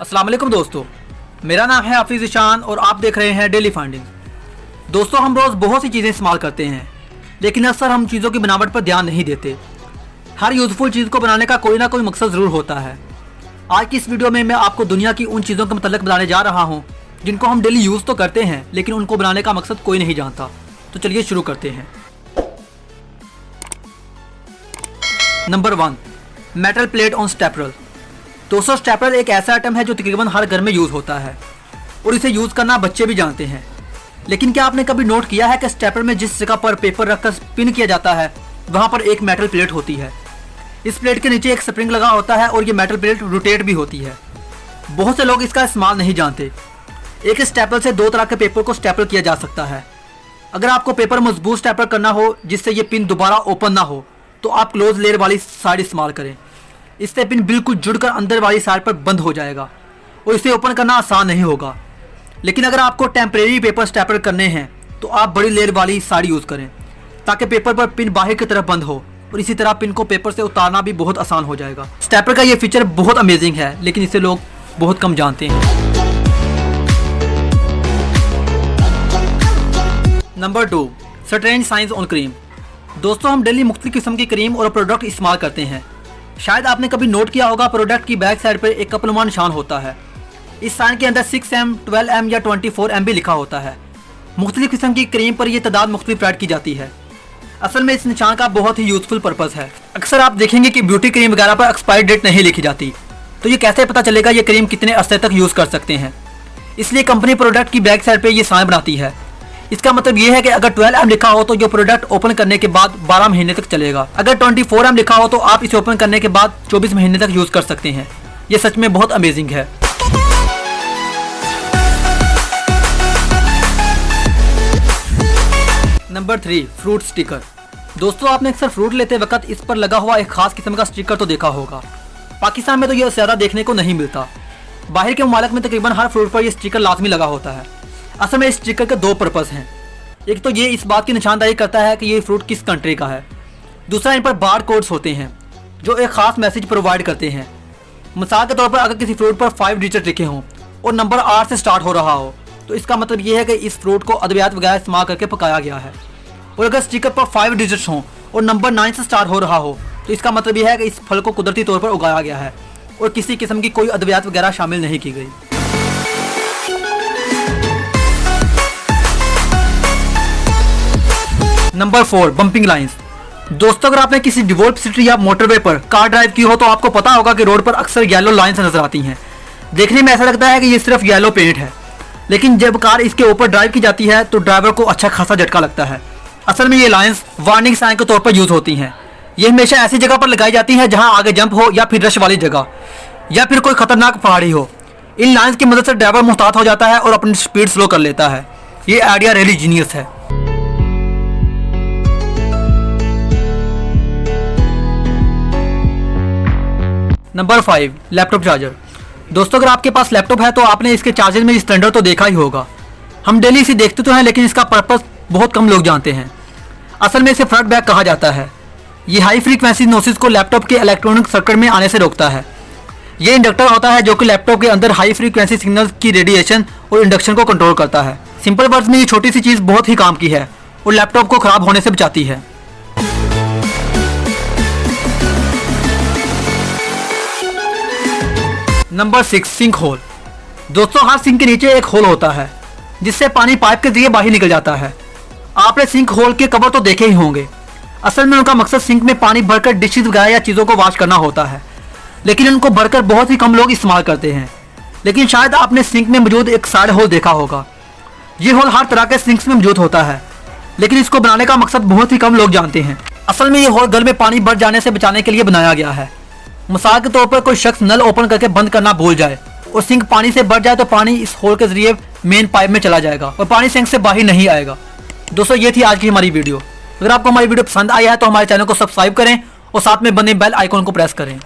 अस्सलाम वालेकुम दोस्तों, मेरा नाम है हाफिज़ ईशान और आप देख रहे हैं डेली फाइंडिंग। दोस्तों, हम रोज़ बहुत सी चीज़ें इस्तेमाल करते हैं, लेकिन अक्सर हम चीज़ों की बनावट पर ध्यान नहीं देते। हर यूज़फुल चीज़ को बनाने का कोई ना कोई मकसद ज़रूर होता है। आज की इस वीडियो में मैं आपको दुनिया की उन चीज़ों के मतलब बताने जा रहा हूँ जिनको हम डेली यूज़ तो करते हैं, लेकिन उनको बनाने का मकसद कोई नहीं जानता। तो चलिए शुरू करते हैं। Number 1, metal plate on stapler. दोस्तों, स्टेपलर एक ऐसा आइटम है जो तकरीबन हर घर में यूज़ होता है और इसे यूज़ करना बच्चे भी जानते हैं। लेकिन क्या आपने कभी नोट किया है कि स्टेपलर में जिस जगह पर पेपर रखकर पिन किया जाता है वहाँ पर एक मेटल प्लेट होती है। इस प्लेट के नीचे एक स्प्रिंग लगा होता है और ये मेटल प्लेट रोटेट भी होती है। बहुत से लोग इसका इस्तेमाल नहीं जानते। एक स्टेपलर से दो तरह के पेपर को स्टेपल किया जा सकता है। अगर आपको पेपर मजबूत स्टेपल करना हो जिससे ये पिन दोबारा ओपन ना हो तो आप क्लोज लेयर वाली साइड इस्तेमाल करें। इससे पिन बिल्कुल जुड़कर अंदर वाली साइड पर बंद हो जाएगा और इसे ओपन करना आसान नहीं होगा। लेकिन अगर आपको टेम्परेरी पेपर स्टेपल करने हैं तो आप बड़ी लेयर वाली साइड यूज़ करें ताकि पेपर पर पिन बाहर की तरफ बंद हो और इसी तरह पिन को पेपर से उतारना भी बहुत आसान हो जाएगा। स्टेपलर का ये फीचर बहुत अमेजिंग है, लेकिन इसे लोग बहुत कम जानते हैं। Number 2, strange science on cream. दोस्तों, हम डेली मुख्तलिफ किस्म की क्रीम और प्रोडक्ट इस्तेमाल करते हैं। शायद आपने कभी नोट किया होगा, प्रोडक्ट की बैक साइड पर एक कपनुमा निशान होता है। इस साइन के अंदर 6M, 12M या 24M भी लिखा होता है। मुख्तलिफ किस्म की क्रीम पर यह तादाद मुख्तलिफ ऐड की जाती है। असल में इस निशान का बहुत ही यूजफुल पर्पस है। अक्सर आप देखेंगे कि ब्यूटी क्रीम वगैरह पर एक्सपायरी डेट नहीं लिखी जाती, तो ये कैसे पता चलेगा ये क्रीम कितने अरसे तक यूज़ कर सकते हैं। इसलिए कंपनी प्रोडक्ट की बैक साइड पर यह साइन बनाती है। इसका मतलब ये है कि अगर 12M लिखा हो तो जो प्रोडक्ट ओपन करने के बाद 12 महीने तक चलेगा। अगर 24M लिखा हो तो आप इसे ओपन करने के बाद 24 महीने तक यूज़ कर सकते हैं। ये सच में बहुत अमेजिंग है। Number 3, fruit sticker. दोस्तों, आपने अक्सर फ्रूट लेते वक्त इस पर लगा हुआ एक खास किस्म का स्टिकर तो देखा होगा। पाकिस्तान में तो यह ज़्यादा देखने को नहीं मिलता। बाहर के मुमालिक में तकरीबन हर फ्रूट पर यह स्टिकर लाजमी लगा होता है। असल में इस स्टिकर के दो पर्पस हैं। एक तो ये इस बात की निशानदाही करता है कि ये फ्रूट किस कंट्री का है। दूसरा, इन पर बार कोड्स होते हैं जो एक खास मैसेज प्रोवाइड करते हैं। मिसाल के तौर पर अगर किसी फ्रूट पर 5 डिजिट लिखे हों और नंबर 8 से स्टार्ट हो रहा हो तो इसका मतलब ये है कि इस फ्रूट को अद्वियात वगैरह इस्तेमाल करके पकाया गया है। और अगर स्टिकर पर 5 डिजिट्स हों और नंबर 9 से स्टार्ट हो रहा हो तो इसका मतलब यह है कि इस फल को कुदरती तौर पर उगाया गया है और किसी किस्म की कोई अद्वियात वगैरह शामिल नहीं की गई। Number 4, bumping lines. दोस्तों, अगर आपने किसी डिवोल्प सिटी या मोटरवे पर कार ड्राइव की हो तो आपको पता होगा कि रोड पर अक्सर येलो लाइंस नजर आती हैं। देखने में ऐसा लगता है कि ये सिर्फ येलो पेंट है, लेकिन जब कार इसके ऊपर ड्राइव की जाती है तो ड्राइवर को अच्छा खासा झटका लगता है। असल में ये लाइंस वार्निंग साइन के तौर पर यूज होती हैं। ये हमेशा ऐसी जगह पर लगाई जाती है जहां आगे जंप हो या फिर रश वाली जगह या फिर कोई खतरनाक पहाड़ी हो। इन लाइंस की मदद से ड्राइवर मुहतात हो जाता है और अपनी स्पीड स्लो कर लेता है। ये आइडिया रियली जीनियस है। Number 5, laptop charger. दोस्तों, अगर आपके पास लैपटॉप है तो आपने इसके चार्जर में स्टैंडर्ड तो देखा ही होगा। हम डेली इसे देखते तो हैं, लेकिन इसका पर्पस बहुत कम लोग जानते हैं। असल में इसे फ्रंट बैक कहा जाता है। ये हाई फ्रीक्वेंसी नोसिस को लैपटॉप के इलेक्ट्रॉनिक सर्किट में आने से रोकता है। ये इंडक्टर होता है जो कि लैपटॉप के अंदर हाई फ्रीक्वेंसी सिग्नल की रेडिएशन और इंडक्शन को कंट्रोल करता है। सिंपल वर्ड्स में ये छोटी सी चीज़ बहुत ही काम की है और लैपटॉप को ख़राब होने से बचाती है। Number 6, sink hole. दोस्तों, हर सिंक के नीचे एक होल होता है जिससे पानी पाइप के जरिए बाहर निकल जाता है। आपने सिंक होल के कवर तो देखे ही होंगे। असल में उनका मकसद सिंक में पानी भरकर डिशेज वगैरह या चीज़ों को वॉश करना होता है, लेकिन उनको भरकर बहुत ही कम लोग इस्तेमाल करते हैं। लेकिन शायद आपने सिंक में मौजूद एक साइड होल देखा होगा। ये होल हर तरह के सिंक्स में मौजूद होता है, लेकिन इसको बनाने का मकसद बहुत ही कम लोग जानते हैं। असल में ये होल घर में पानी भर जाने से बचाने के लिए बनाया गया है। मिसाल के तौर पर कोई शख्स नल ओपन करके बंद करना भूल जाए और सिंक पानी से भर जाए तो पानी इस होल के जरिए मेन पाइप में चला जाएगा और पानी सिंक से बाहर नहीं आएगा। दोस्तों, ये थी आज की हमारी वीडियो। अगर आपको हमारी वीडियो पसंद आया है तो हमारे चैनल को सब्सक्राइब करें और साथ में बने बेल आइकॉन को प्रेस करें।